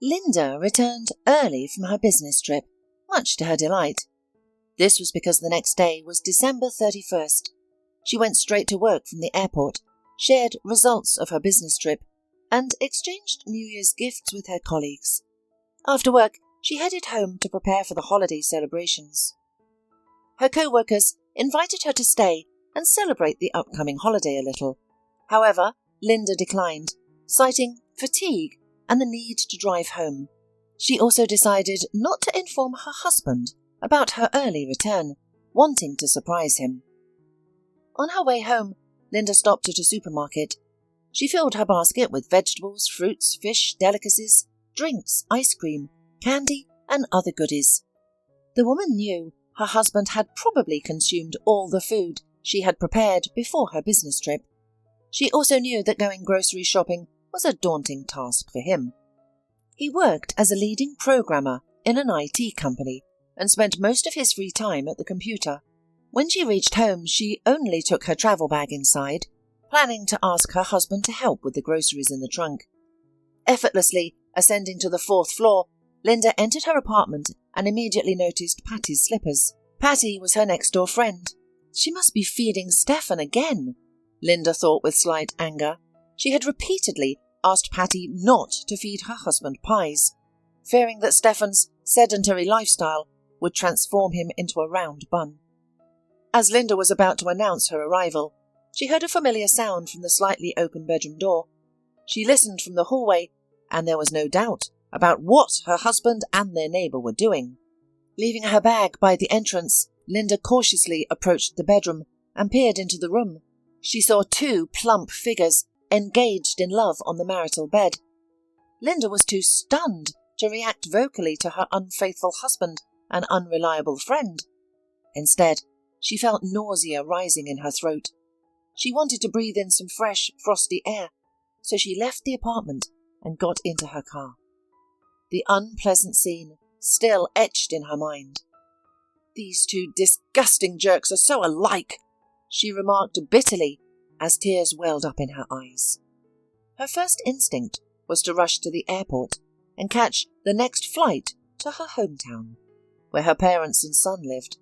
Linda returned early from her business trip, much to her delight. This was because the next day was December 31st. She went straight to work from the airport, shared results of her business trip, and exchanged New Year's gifts with her colleagues. After work, she headed home to prepare for the holiday celebrations. Her coworkers invited her to stay and celebrate the upcoming holiday a little. However, Linda declined, citing fatigue and the need to drive home. She also decided not to inform her husband about her early return, wanting to surprise him. On her way home, Linda stopped at a supermarket. She filled her basket with vegetables, fruits, fish, delicacies, drinks, ice cream, candy, and other goodies. The woman knew her husband had probably consumed all the food she had prepared before her business trip. She also knew that going grocery shopping was a daunting task for him. He worked as a leading programmer in an IT company and spent most of his free time at the computer. When she reached home, she only took her travel bag inside, planning to ask her husband to help with the groceries in the trunk. Effortlessly ascending to the 4th floor, Linda entered her apartment and immediately noticed Patty's slippers. Patty was her next-door friend. She must be feeding Stefan again, Linda thought with slight anger. She had repeatedly asked Patty not to feed her husband pies, fearing that Stefan's sedentary lifestyle would transform him into a round bun. As Linda was about to announce her arrival, she heard a familiar sound from the slightly open bedroom door. She listened from the hallway, and there was no doubt about what her husband and their neighbour were doing. Leaving her bag by the entrance, Linda cautiously approached the bedroom and peered into the room. She saw 2 plump figures engaged in love on the marital bed. Linda was too stunned to react vocally to her unfaithful husband and unreliable friend. Instead, she felt nausea rising in her throat. She wanted to breathe in some fresh, frosty air, so she left the apartment and got into her car. The unpleasant scene still etched in her mind. "These 2 disgusting jerks are so alike," she remarked bitterly as tears welled up in her eyes. Her first instinct was to rush to the airport and catch the next flight to her hometown, where her parents and son lived.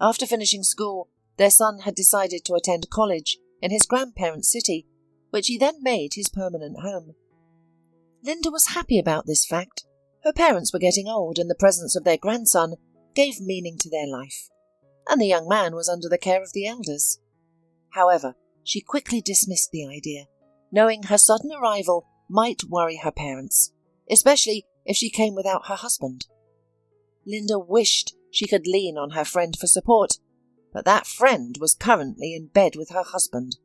After finishing school, their son had decided to attend college in his grandparents' city, which he then made his permanent home. Linda was happy about this fact. Her parents were getting old, and the presence of their grandson gave meaning to their life, and the young man was under the care of the elders. However, she quickly dismissed the idea, knowing her sudden arrival might worry her parents, especially if she came without her husband. Linda wished she could lean on her friend for support, but that friend was currently in bed with her husband.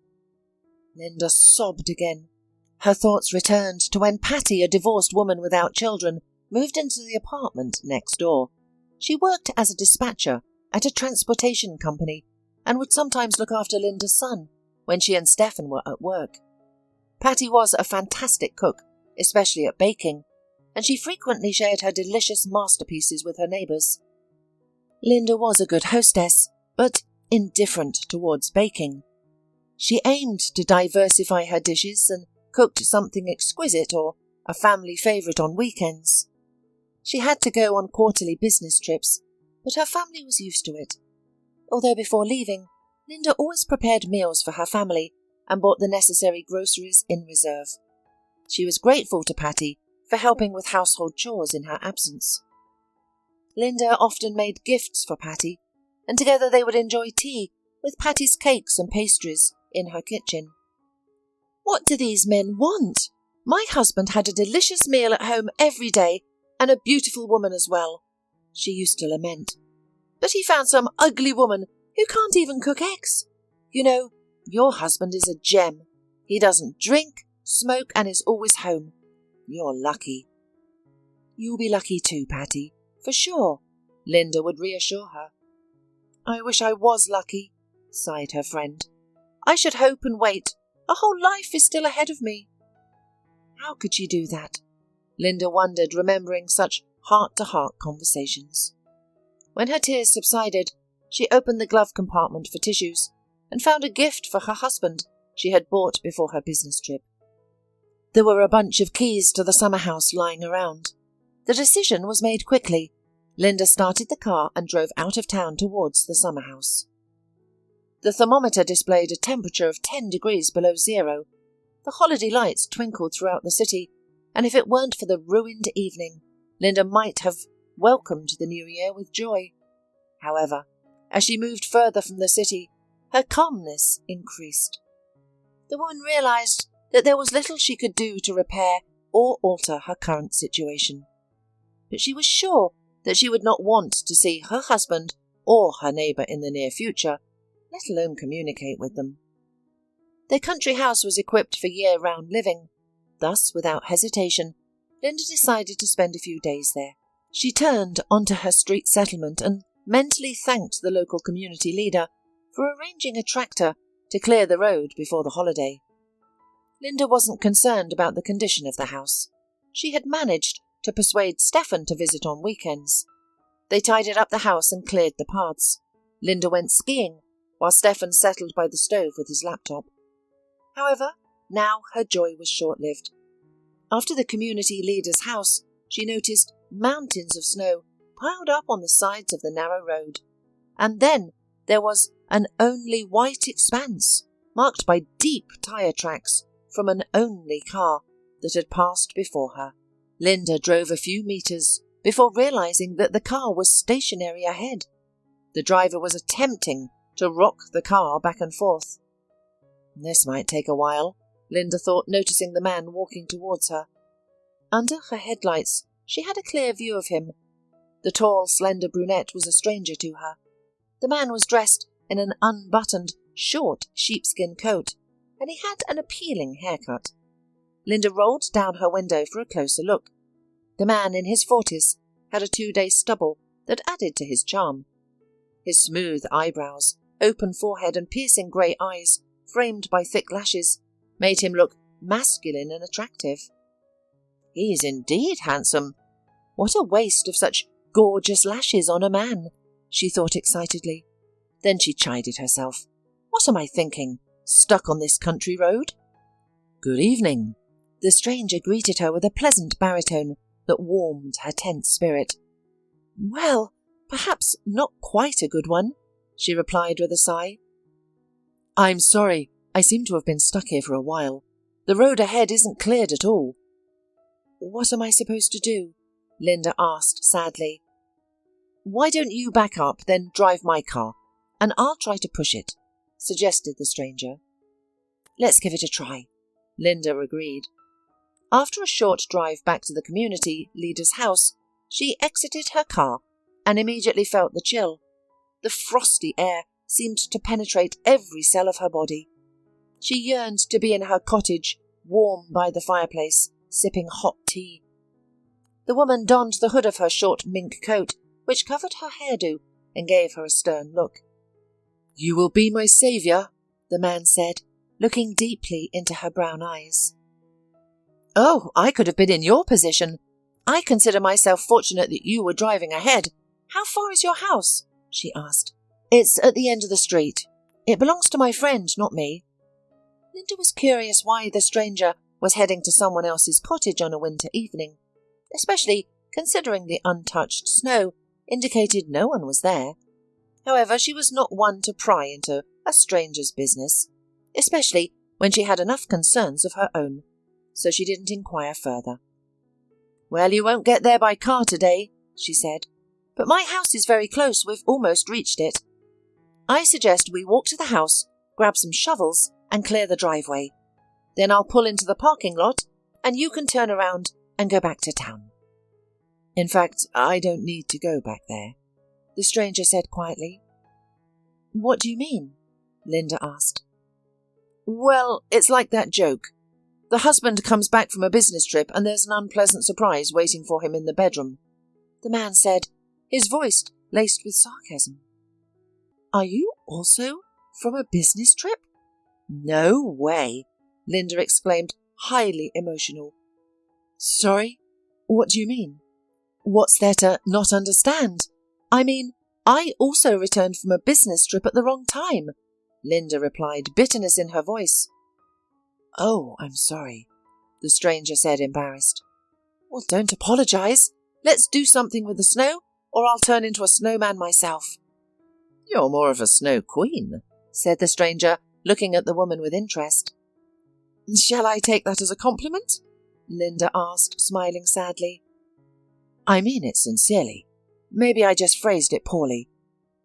Linda sobbed again. Her thoughts returned to when Patty, a divorced woman without children, moved into the apartment next door. She worked as a dispatcher at a transportation company and would sometimes look after Linda's son when she and Stefan were at work. Patty was a fantastic cook, especially at baking, and she frequently shared her delicious masterpieces with her neighbours. Linda was a good hostess, but indifferent towards baking. She aimed to diversify her dishes and cooked something exquisite or a family favourite on weekends. She had to go on quarterly business trips, but her family was used to it. Although before leaving, Linda always prepared meals for her family and bought the necessary groceries in reserve. She was grateful to Patty for helping with household chores in her absence. Linda often made gifts for Patty, and together they would enjoy tea with Patty's cakes and pastries in her kitchen. "What do these men want? My husband had a delicious meal at home every day, and a beautiful woman as well," she used to lament. "But he found some ugly woman who can't even cook eggs. You know, your husband is a gem. He doesn't drink, smoke, and is always home. You're lucky." "You'll be lucky too, Patty, for sure," Linda would reassure her. "I wish I was lucky," sighed her friend. "I should hope and wait. A whole life is still ahead of me." How could she do that? Linda wondered, remembering such heart-to-heart conversations. When her tears subsided, she opened the glove compartment for tissues and found a gift for her husband she had bought before her business trip. There were a bunch of keys to the summer house lying around. The decision was made quickly. Linda started the car and drove out of town towards the summer house. The thermometer displayed a temperature of 10 degrees below zero. The holiday lights twinkled throughout the city, and if it weren't for the ruined evening, Linda might have welcomed the new year with joy. However, as she moved further from the city, her calmness increased. The woman realized that there was little she could do to repair or alter her current situation. But she was sure that she would not want to see her husband or her neighbour in the near future, let alone communicate with them. Their country house was equipped for year-round living. Thus, without hesitation, Linda decided to spend a few days there. She turned onto her street settlement and mentally thanked the local community leader for arranging a tractor to clear the road before the holiday. Linda wasn't concerned about the condition of the house. She had managed to persuade Stefan to visit on weekends. They tidied up the house and cleared the paths. Linda went skiing, while Stefan settled by the stove with his laptop. However, now her joy was short-lived. After the community leader's house, she noticed mountains of snow piled up on the sides of the narrow road. And then there was an only white expanse, marked by deep tyre tracks from an only car that had passed before her. Linda drove a few metres before realising that the car was stationary ahead. The driver was attempting to rock the car back and forth. This might take a while, Linda thought, noticing the man walking towards her. Under her headlights, she had a clear view of him. The tall, slender brunette was a stranger to her. The man was dressed in an unbuttoned, short sheepskin coat, and he had an appealing haircut. Linda rolled down her window for a closer look. The man in his 40s had a 2-day stubble that added to his charm. His smooth eyebrows, open forehead and piercing grey eyes, framed by thick lashes, made him look masculine and attractive. He's indeed handsome. What a waste of such gorgeous lashes on a man, she thought excitedly. Then she chided herself. What am I thinking? Stuck on this country road? Good evening. The stranger greeted her with a pleasant baritone that warmed her tense spirit. Well, perhaps not quite a good one, she replied with a sigh. I'm sorry, I seem to have been stuck here for a while. The road ahead isn't cleared at all. What am I supposed to do? Linda asked sadly. Why don't you back up, then drive my car, and I'll try to push it, suggested the stranger. Let's give it a try, Linda agreed. After a short drive back to the community leader's house, she exited her car and immediately felt the chill. The frosty air seemed to penetrate every cell of her body. She yearned to be in her cottage, warm by the fireplace, sipping hot tea. The woman donned the hood of her short mink coat, which covered her hairdo, and gave her a stern look. You will be my saviour, the man said, looking deeply into her brown eyes. Oh, I could have been in your position. I consider myself fortunate that you were driving ahead. How far is your house? She asked. It's at the end of the street. It belongs to my friend, not me. Linda was curious why the stranger was heading to someone else's cottage on a winter evening, especially considering the untouched snow indicated no one was there. However, she was not one to pry into a stranger's business, especially when she had enough concerns of her own, so she didn't inquire further. Well, you won't get there by car today, she said, but my house is very close. We've almost reached it. I suggest we walk to the house, grab some shovels, and clear the driveway. Then I'll pull into the parking lot, and you can turn around and go back to town. In fact, I don't need to go back there, the stranger said quietly. What do you mean? Linda asked. Well, it's like that joke. The husband comes back from a business trip and there's an unpleasant surprise waiting for him in the bedroom, the man said, his voice laced with sarcasm. Are you also from a business trip? No way, Linda exclaimed, highly emotional. Sorry? What do you mean? What's there to not understand? I mean, I also returned from a business trip at the wrong time, Linda replied, bitterness in her voice. Oh, I'm sorry. the stranger said, embarrassed. Well, don't apologize. Let's do something with the snow, or I'll turn into a snowman myself. You're more of a snow queen, said the stranger, looking at the woman with interest. Shall I take that as a compliment? Linda asked, smiling sadly. I mean it sincerely. Maybe I just phrased it poorly.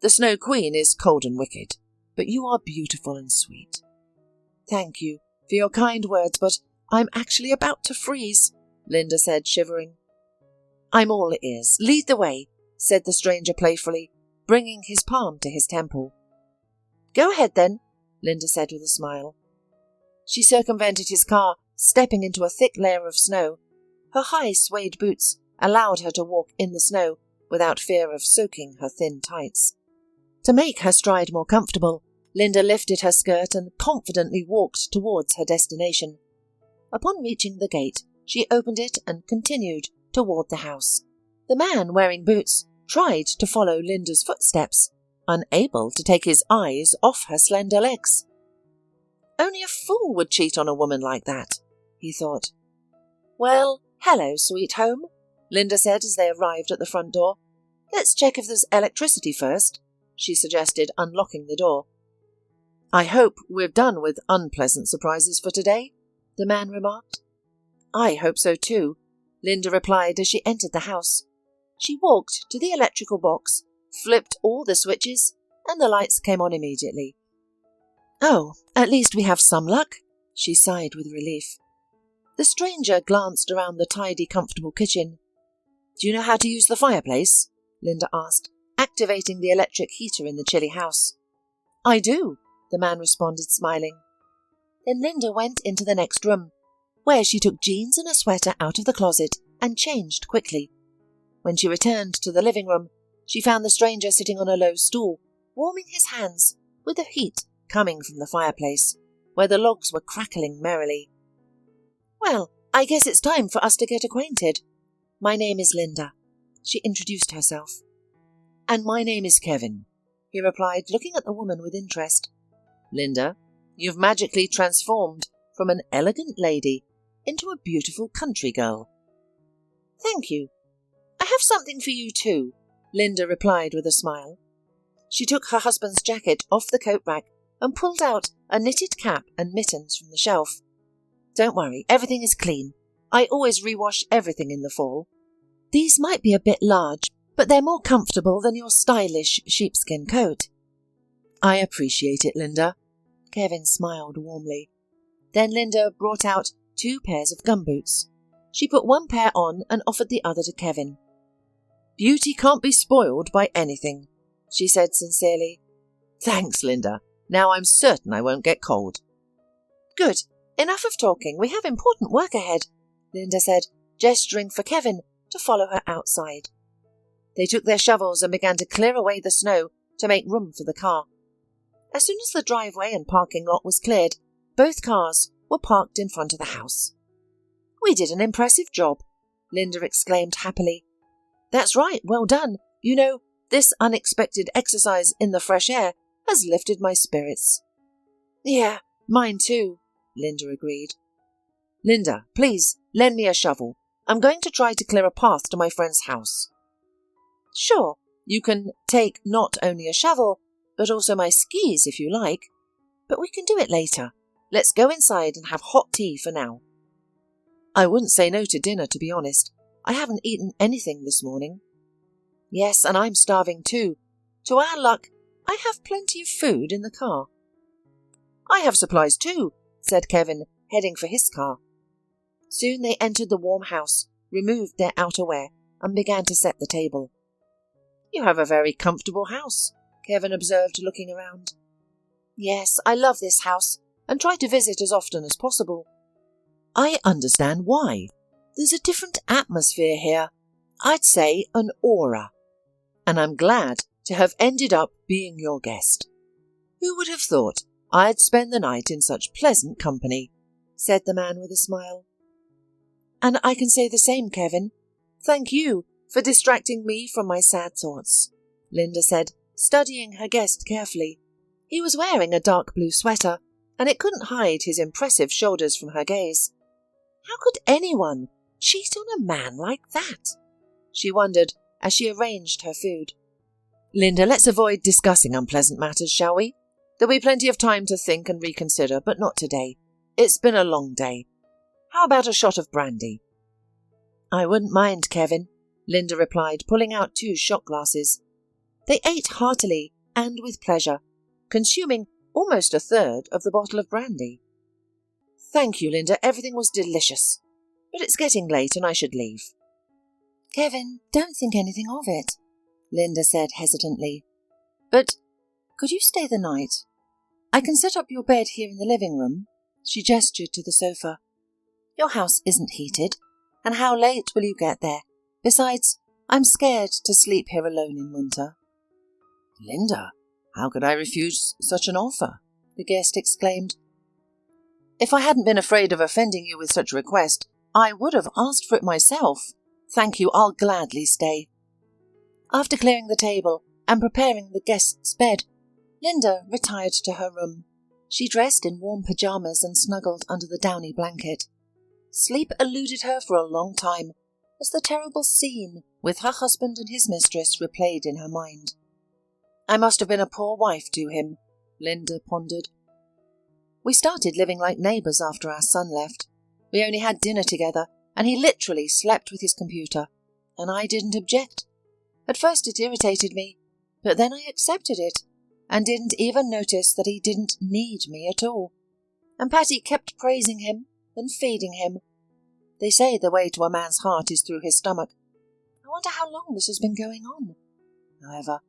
The Snow Queen is cold and wicked, but you are beautiful and sweet. Thank you for your kind words, but I'm actually about to freeze, Linda said, shivering. I'm all ears. Lead the way, said the stranger playfully, bringing his palm to his temple. Go ahead then, Linda said with a smile. She circumvented his car, stepping into a thick layer of snow. Her high suede boots allowed her to walk in the snow without fear of soaking her thin tights. To make her stride more comfortable, Linda lifted her skirt and confidently walked towards her destination. Upon reaching the gate, she opened it and continued toward the house. The man wearing boots tried to follow Linda's footsteps, unable to take his eyes off her slender legs. Only a fool would cheat on a woman like that, he thought. Well, hello, sweet home, Linda said as they arrived at the front door. Let's check if there's electricity first, she suggested, unlocking the door. I hope we're done with unpleasant surprises for today, the man remarked. I hope so too, Linda replied as she entered the house. She walked to the electrical box, flipped all the switches, and the lights came on immediately. Oh, at least we have some luck, she sighed with relief. The stranger glanced around the tidy, comfortable kitchen. Do you know how to use the fireplace? Linda asked, activating the electric heater in the chilly house. I do, the man responded, smiling. Then Linda went into the next room, where she took jeans and a sweater out of the closet and changed quickly. When she returned to the living room, she found the stranger sitting on a low stool, warming his hands with the heat coming from the fireplace, where the logs were crackling merrily. Well, I guess it's time for us to get acquainted. My name is Linda, she introduced herself. And my name is Kevin, he replied, looking at the woman with interest. Linda, you've magically transformed from an elegant lady into a beautiful country girl. Thank you. I have something for you too, Linda replied with a smile. She took her husband's jacket off the coat rack and pulled out a knitted cap and mittens from the shelf. Don't worry, everything is clean. I always rewash everything in the fall. These might be a bit large, but they're more comfortable than your stylish sheepskin coat. I appreciate it, Linda. Kevin smiled warmly. Then Linda brought out 2 pairs of gumboots. She put one pair on and offered the other to Kevin. Beauty can't be spoiled by anything, she said sincerely. Thanks, Linda. Now I'm certain I won't get cold. Good. Enough of talking. We have important work ahead, Linda said, gesturing for Kevin to follow her outside. They took their shovels and began to clear away the snow to make room for the car. As soon as the driveway and parking lot was cleared, both cars were parked in front of the house. We did an impressive job, Linda exclaimed happily. That's right, well done. You know, this unexpected exercise in the fresh air has lifted my spirits. Yeah, mine too, Linda agreed. Linda, please, lend me a shovel. I'm going to try to clear a path to my friend's house. Sure, you can take not only a shovel, but also my skis if you like. But we can do it later. Let's go inside and have hot tea for now. I wouldn't say no to dinner, to be honest. I haven't eaten anything this morning. Yes, and I'm starving too. To our luck, I have plenty of food in the car. I have supplies too, said Kevin, heading for his car. Soon they entered the warm house, removed their outerwear, and began to set the table. You have a very comfortable house, Kevin observed, looking around. Yes, I love this house, and try to visit as often as possible. I understand why. There's a different atmosphere here. I'd say an aura. And I'm glad to have ended up being your guest. Who would have thought I'd spend the night in such pleasant company, said the man with a smile. And I can say the same, Kevin. Thank you for distracting me from my sad thoughts, Linda said, studying her guest carefully. He was wearing a dark blue sweater, and it couldn't hide his impressive shoulders from her gaze. How could anyone cheat on a man like that? She wondered as she arranged her food. Linda, let's avoid discussing unpleasant matters, shall we? There'll be plenty of time to think and reconsider, but not today. It's been a long day. How about a shot of brandy? I wouldn't mind, Kevin, Linda replied, pulling out 2 shot glasses. They ate heartily and with pleasure, consuming almost a third of the bottle of brandy. Thank you, Linda. Everything was delicious. But it's getting late and I should leave. Kevin, don't think anything of it, Linda said hesitantly. But could you stay the night? I can set up your bed here in the living room. She gestured to the sofa. Your house isn't heated, and how late will you get there? Besides, I'm scared to sleep here alone in winter. Linda, how could I refuse such an offer? The guest exclaimed. If I hadn't been afraid of offending you with such a request, I would have asked for it myself. Thank you, I'll gladly stay. After clearing the table and preparing the guest's bed, Linda retired to her room. She dressed in warm pyjamas and snuggled under the downy blanket. Sleep eluded her for a long time, as the terrible scene with her husband and his mistress replayed in her mind. I must have been a poor wife to him, Linda pondered. We started living like neighbours after our son left. We only had dinner together, and he literally slept with his computer, and I didn't object. At first it irritated me, but then I accepted it, and didn't even notice that he didn't need me at all. And Patty kept praising him and feeding him. They say the way to a man's heart is through his stomach. I wonder how long this has been going on. However,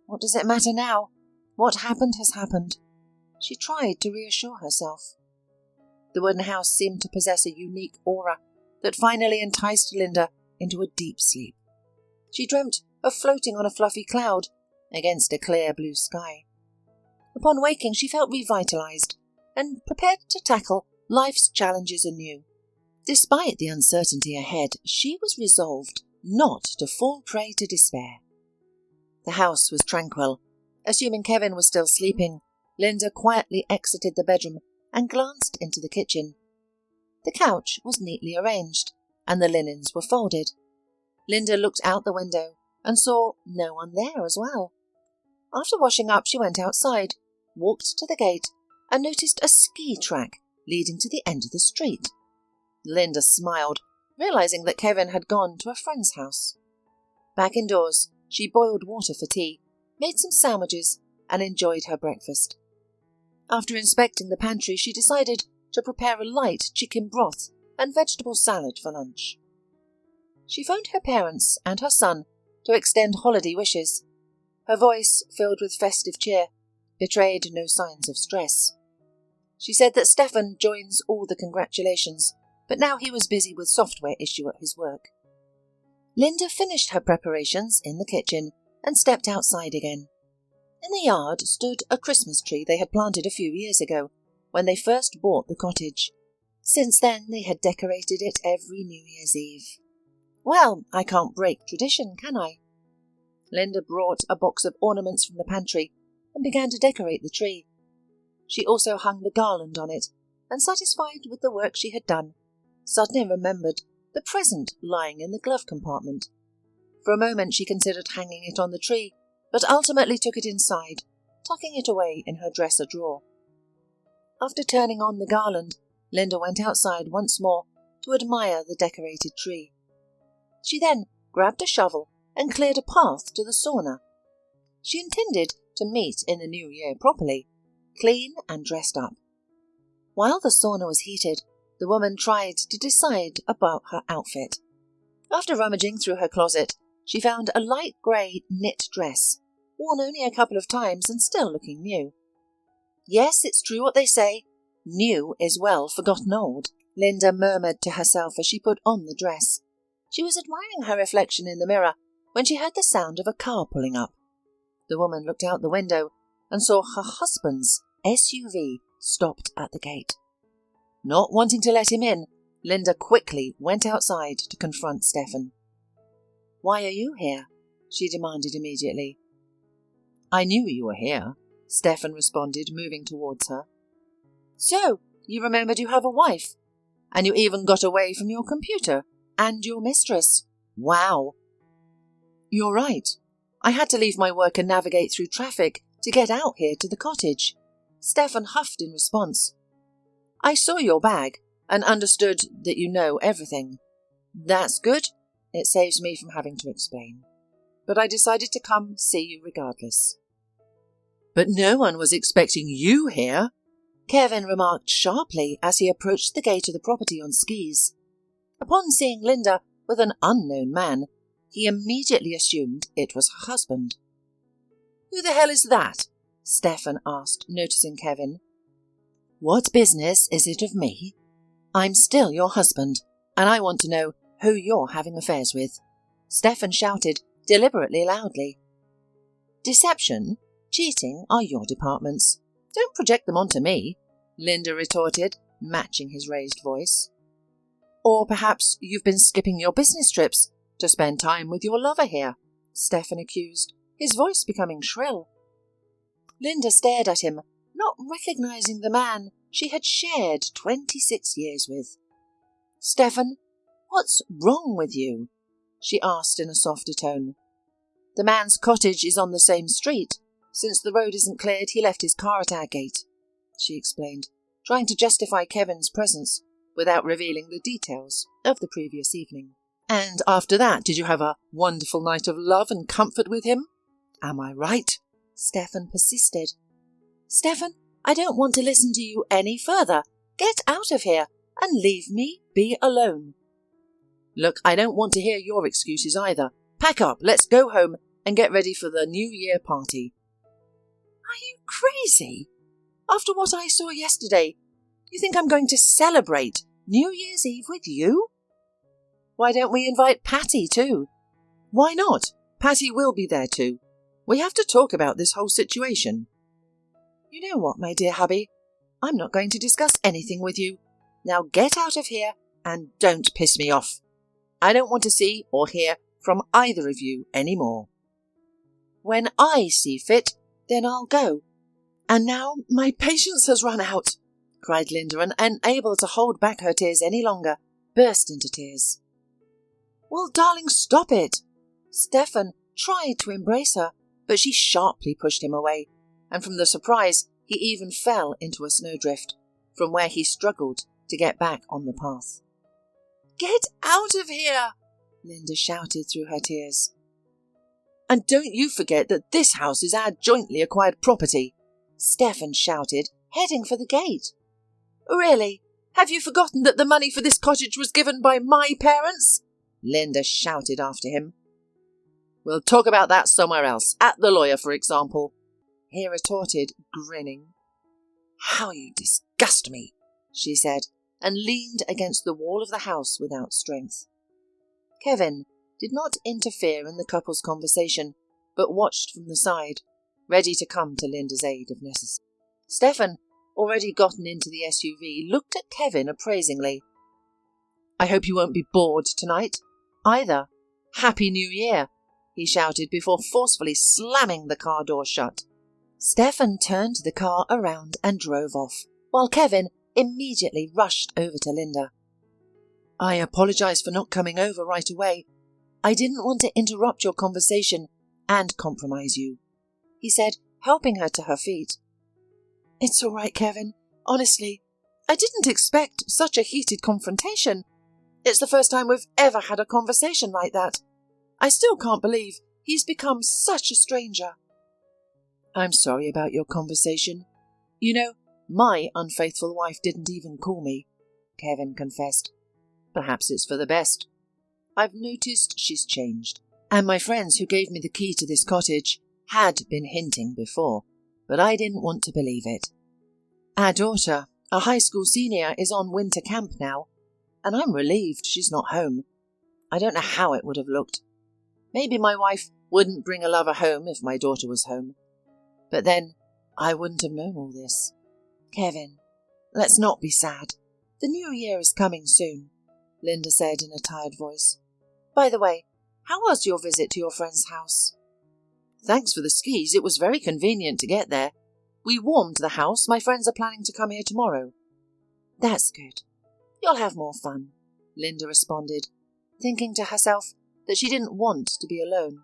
what does it matter now? What happened has happened. She tried to reassure herself. The wooden house seemed to possess a unique aura that finally enticed Linda into a deep sleep. She dreamt of floating on a fluffy cloud against a clear blue sky. Upon waking, she felt revitalized and prepared to tackle life's challenges anew. Despite the uncertainty ahead, she was resolved not to fall prey to despair. The house was tranquil. Assuming Kevin was still sleeping, Linda quietly exited the bedroom and glanced into the kitchen. The couch was neatly arranged, and the linens were folded. Linda looked out the window and saw no one there as well. After washing up, she went outside, walked to the gate, and noticed a ski track leading to the end of the street. Linda smiled, realizing that Kevin had gone to a friend's house. Back indoors, she boiled water for tea, made some sandwiches, and enjoyed her breakfast. After inspecting the pantry, she decided to prepare a light chicken broth and vegetable salad for lunch. She phoned her parents and her son to extend holiday wishes. Her voice, filled with festive cheer, betrayed no signs of stress. She said that Stefan joins all the congratulations, but now he was busy with software issue at his work. Linda finished her preparations in the kitchen and stepped outside again. In the yard stood a Christmas tree they had planted a few years ago, when they first bought the cottage. Since then, they had decorated it every New Year's Eve. Well, I can't break tradition, can I? Linda brought a box of ornaments from the pantry and began to decorate the tree. She also hung the garland on it, and satisfied with the work she had done, suddenly remembered the present lying in the glove compartment. For a moment she considered hanging it on the tree, but ultimately took it inside, tucking it away in her dresser drawer. After turning on the garland, Linda went outside once more to admire the decorated tree. She then grabbed a shovel and cleared a path to the sauna. She intended to meet in the new year properly, clean and dressed up. While the sauna was heated, the woman tried to decide about her outfit. After rummaging through her closet, she found a light grey knit dress, worn only a couple of times and still looking new. Yes, it's true what they say. New is well forgotten old, Linda murmured to herself as she put on the dress. She was admiring her reflection in the mirror when she heard the sound of a car pulling up. The woman looked out the window and saw her husband's SUV stopped at the gate. Not wanting to let him in, Linda quickly went outside to confront Stefan. "Why are you here?" she demanded immediately. "I knew you were here," Stefan responded, moving towards her. "So, you remembered you have a wife?" And you even got away from your computer and your mistress. Wow. You're right. I had to leave my work and navigate through traffic to get out here to the cottage. Stefan huffed in response. I saw your bag and understood that you know everything. That's good. It saves me from having to explain. But I decided to come see you regardless. But no one was expecting you here, Kevin remarked sharply as he approached the gate of the property on skis. Upon seeing Linda with an unknown man, he immediately assumed it was her husband. Who the hell is that? Stefan asked, noticing Kevin. What business is it of me? I'm still your husband, and I want to know who you're having affairs with, Stefan shouted, deliberately loudly. Deception, cheating are your departments. Don't project them onto me, Linda retorted, matching his raised voice. Or perhaps you've been skipping your business trips to spend time with your lover here, Stefan accused, his voice becoming shrill. Linda stared at him, not recognizing the man she had shared 26 years with. Stefan, what's wrong with you? She asked in a softer tone. The man's cottage is on the same street. Since the road isn't cleared, he left his car at our gate, she explained, trying to justify Kevin's presence without revealing the details of the previous evening. And after that, did you have a wonderful night of love and comfort with him? Am I right? Stefan persisted. Stefan, I don't want to listen to you any further. Get out of here and leave me be alone. Look, I don't want to hear your excuses either. Pack up, let's go home and get ready for the New Year party. Are you crazy? After what I saw yesterday, you think I'm going to celebrate New Year's Eve with you? Why don't we invite Patty too? Why not? Patty will be there too. We have to talk about this whole situation. You know what, my dear hubby? I'm not going to discuss anything with you. Now get out of here and don't piss me off. I don't want to see or hear from either of you any more. When I see fit, then I'll go. And now my patience has run out, cried Linda, and unable to hold back her tears any longer, burst into tears. Well, darling, stop it. Stefan tried to embrace her, but she sharply pushed him away, and from the surprise he even fell into a snowdrift, from where he struggled to get back on the path. Get out of here, Linda shouted through her tears. And don't you forget that this house is our jointly acquired property, Stefan shouted, heading for the gate. Really? Have you forgotten that the money for this cottage was given by my parents? Linda shouted after him. We'll talk about that somewhere else, at the lawyer, for example, he retorted, grinning. How you disgust me, she said, and leaned against the wall of the house without strength. Kevin did not interfere in the couple's conversation, but watched from the side, ready to come to Linda's aid if necessary. Stefan, already gotten into the SUV, looked at Kevin appraisingly. I hope you won't be bored tonight, either. Happy New Year, he shouted before forcefully slamming the car door shut. Stefan turned the car around and drove off, while Kevin immediately rushed over to Linda. I apologize for not coming over right away. I didn't want to interrupt your conversation and compromise you, he said, helping her to her feet. It's all right, Kevin. Honestly, I didn't expect such a heated confrontation. It's the first time we've ever had a conversation like that. I still can't believe he's become such a stranger. I'm sorry about your conversation. You know, my unfaithful wife didn't even call me, Kevin confessed. Perhaps it's for the best. I've noticed she's changed, and my friends who gave me the key to this cottage had been hinting before, but I didn't want to believe it. Our daughter, a high school senior, is on winter camp now, and I'm relieved she's not home. I don't know how it would have looked. Maybe my wife wouldn't bring a lover home if my daughter was home. But then I wouldn't have known all this. Kevin, let's not be sad. The new year is coming soon, Linda said in a tired voice. By the way, how was your visit to your friend's house? Thanks for the skis. It was very convenient to get there. We warmed the house. My friends are planning to come here tomorrow. That's good. You'll have more fun, Linda responded, thinking to herself that she didn't want to be alone.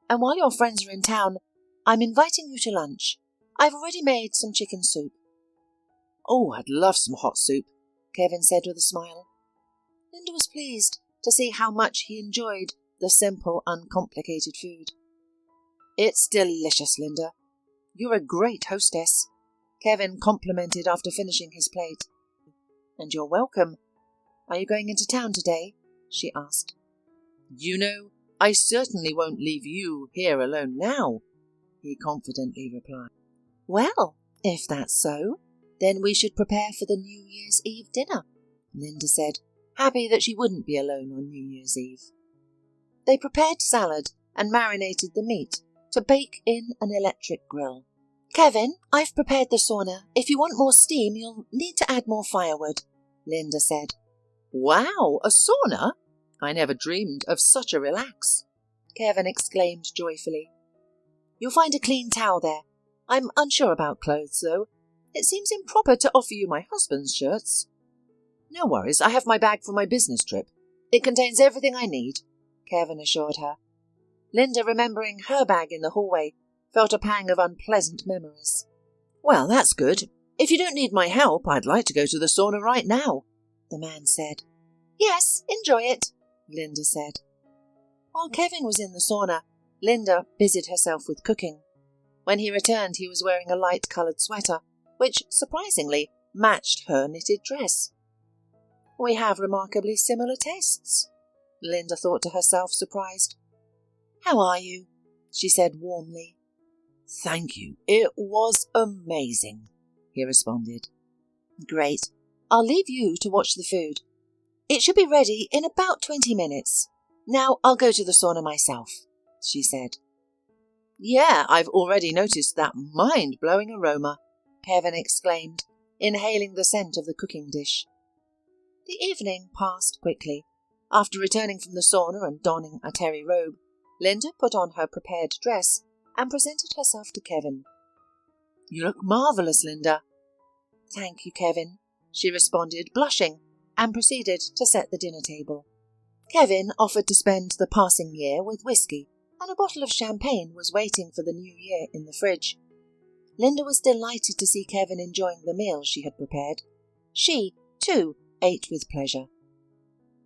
And while your friends are in town, I'm inviting you to lunch. I've already made some chicken soup. Oh, I'd love some hot soup, Kevin said with a smile. Linda was pleased to see how much he enjoyed the simple, uncomplicated food. It's delicious, Linda. You're a great hostess, Kevin complimented after finishing his plate. And you're welcome. Are you going into town today? She asked. You know, I certainly won't leave you here alone now, he confidently replied. Well, if that's so, then we should prepare for the New Year's Eve dinner, Linda said, happy that she wouldn't be alone on New Year's Eve. They prepared salad and marinated the meat to bake in an electric grill. Kevin, I've prepared the sauna. If you want more steam, you'll need to add more firewood, Linda said. Wow, a sauna? I never dreamed of such a relax, Kevin exclaimed joyfully. You'll find a clean towel there. I'm unsure about clothes, though. It seems improper to offer you my husband's shirts. No worries, I have my bag for my business trip. It contains everything I need, Kevin assured her. Linda, remembering her bag in the hallway, felt a pang of unpleasant memories. Well, that's good. If you don't need my help, I'd like to go to the sauna right now, the man said. Yes, enjoy it, Linda said. While Kevin was in the sauna, Linda busied herself with cooking. When he returned, he was wearing a light-coloured sweater, which, surprisingly, matched her knitted dress. We have remarkably similar tastes, Linda thought to herself, surprised. How are you? She said warmly. Thank you. It was amazing, he responded. Great. I'll leave you to watch the food. It should be ready in about 20 minutes. Now I'll go to the sauna myself, she said. Yeah, I've already noticed that mind-blowing aroma, Kevin exclaimed, inhaling the scent of the cooking dish. The evening passed quickly. After returning from the sauna and donning a terry robe, Linda put on her prepared dress and presented herself to Kevin. You look marvellous, Linda. Thank you, Kevin, she responded, blushing, and proceeded to set the dinner table. Kevin offered to spend the passing year with whiskey, and a bottle of champagne was waiting for the new year in the fridge. Linda was delighted to see Kevin enjoying the meal she had prepared. She, too, ate with pleasure.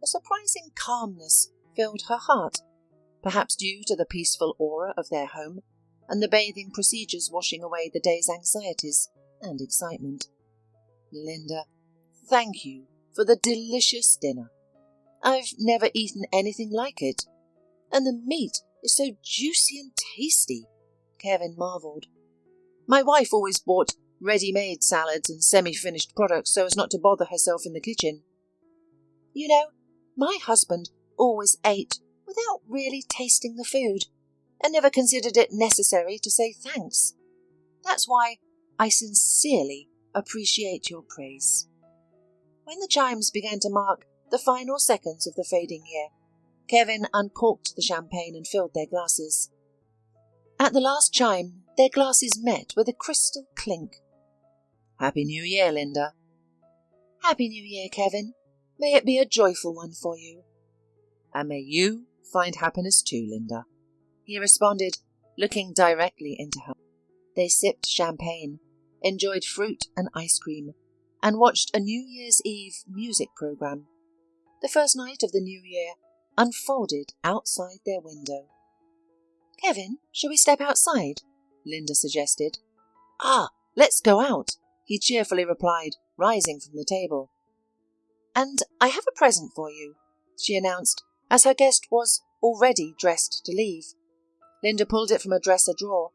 A surprising calmness filled her heart, perhaps due to the peaceful aura of their home and the bathing procedures washing away the day's anxieties and excitement. Linda, thank you for the delicious dinner. I've never eaten anything like it, and the meat is so juicy and tasty, Kevin marvelled. My wife always bought ready-made salads and semi-finished products so as not to bother herself in the kitchen. You know, my husband always ate without really tasting the food and never considered it necessary to say thanks. That's why I sincerely appreciate your praise. When the chimes began to mark the final seconds of the fading year, Kevin uncorked the champagne and filled their glasses. At the last chime, their glasses met with a crystal clink. Happy New Year, Linda. Happy New Year, Kevin. May it be a joyful one for you. And may you find happiness too, Linda, he responded, looking directly into her. They sipped champagne, enjoyed fruit and ice cream, and watched a New Year's Eve music program. The first night of the new year unfolded outside their window. Kevin, shall we step outside? Linda suggested. Let's go out, he cheerfully replied, rising from the table. And I have a present for you, she announced, as her guest was already dressed to leave. Linda pulled it from a dresser drawer.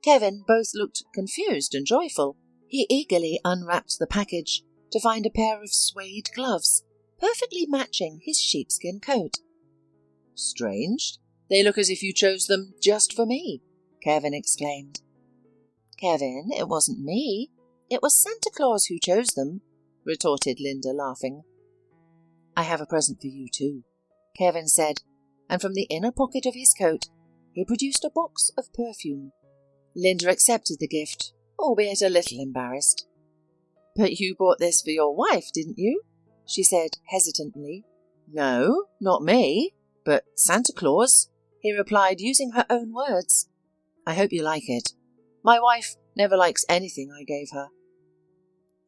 Kevin both looked confused and joyful. He eagerly unwrapped the package to find a pair of suede gloves, perfectly matching his sheepskin coat. Strange. They look as if you chose them just for me, Kevin exclaimed. Kevin, it wasn't me. It was Santa Claus who chose them, retorted Linda, laughing. I have a present for you too, Kevin said, and from the inner pocket of his coat he produced a box of perfume. Linda accepted the gift, albeit a little embarrassed. But you bought this for your wife, didn't you? she said hesitantly. No, not me, but Santa Claus, he replied using her own words. I hope you like it. My wife never likes anything I gave her.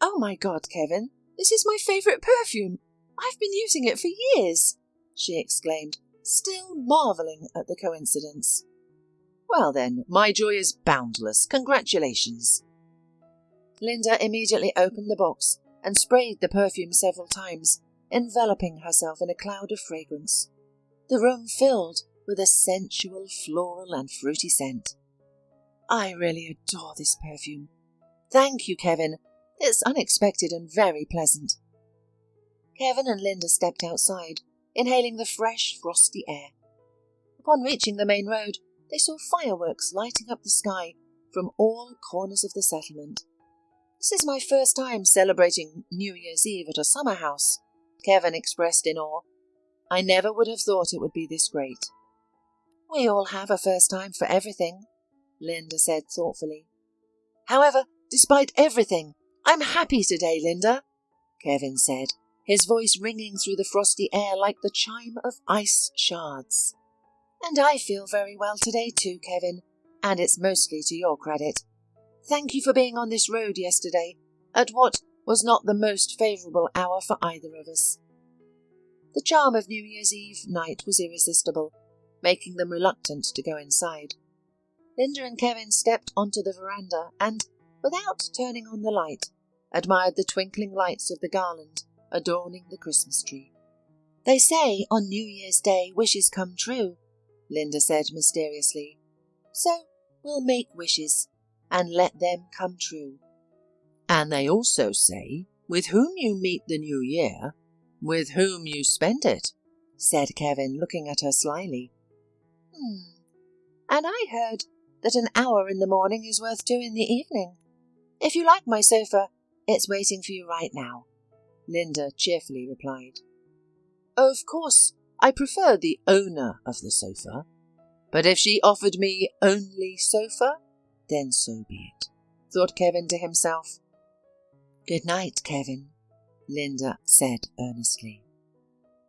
Oh my God, Kevin, this is my favourite perfume. I've been using it for years, she exclaimed, still marvelling at the coincidence. Well then, my joy is boundless. Congratulations. Linda immediately opened the box and sprayed the perfume several times, enveloping herself in a cloud of fragrance. The room filled with a sensual floral and fruity scent. I really adore this perfume. Thank you, Kevin. It's unexpected and very pleasant. Kevin and Linda stepped outside, inhaling the fresh, frosty air. Upon reaching the main road, they saw fireworks lighting up the sky from all corners of the settlement. This is my first time celebrating New Year's Eve at a summer house, Kevin expressed in awe. I never would have thought it would be this great. We all have a first time for everything, Linda said thoughtfully. However, despite everything, I'm happy today, Linda, Kevin said, his voice ringing through the frosty air like the chime of ice shards. And I feel very well today too, Kevin, and it's mostly to your credit. Thank you for being on this road yesterday, at what was not the most favourable hour for either of us. The charm of New Year's Eve night was irresistible, making them reluctant to go inside. Linda and Kevin stepped onto the veranda and, without turning on the light, admired the twinkling lights of the garland adorning the Christmas tree. They say on New Year's Day wishes come true, Linda said mysteriously. So we'll make wishes and let them come true. And they also say, with whom you meet the new year, with whom you spend it, said Kevin, looking at her slyly. And I heard that an hour in the morning is worth two in the evening. If you like my sofa, it's waiting for you right now, Linda cheerfully replied. Of course, I prefer the owner of the sofa, but if she offered me only sofa, then so be it, thought Kevin to himself. Good night, Kevin, Linda said earnestly.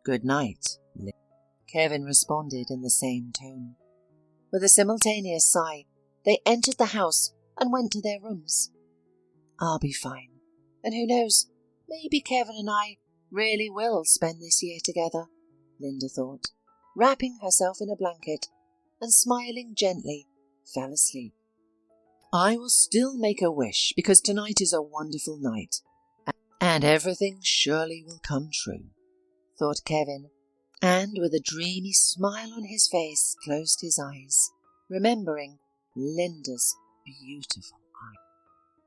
Good night, Kevin responded in the same tone. With a simultaneous sigh, they entered the house and went to their rooms. I'll be fine, and who knows, maybe Kevin and I really will spend this year together, Linda thought, wrapping herself in a blanket and smiling gently, fell asleep. I will still make a wish because tonight is a wonderful night, and everything surely will come true, thought Kevin, and with a dreamy smile on his face closed his eyes, remembering Linda's beautiful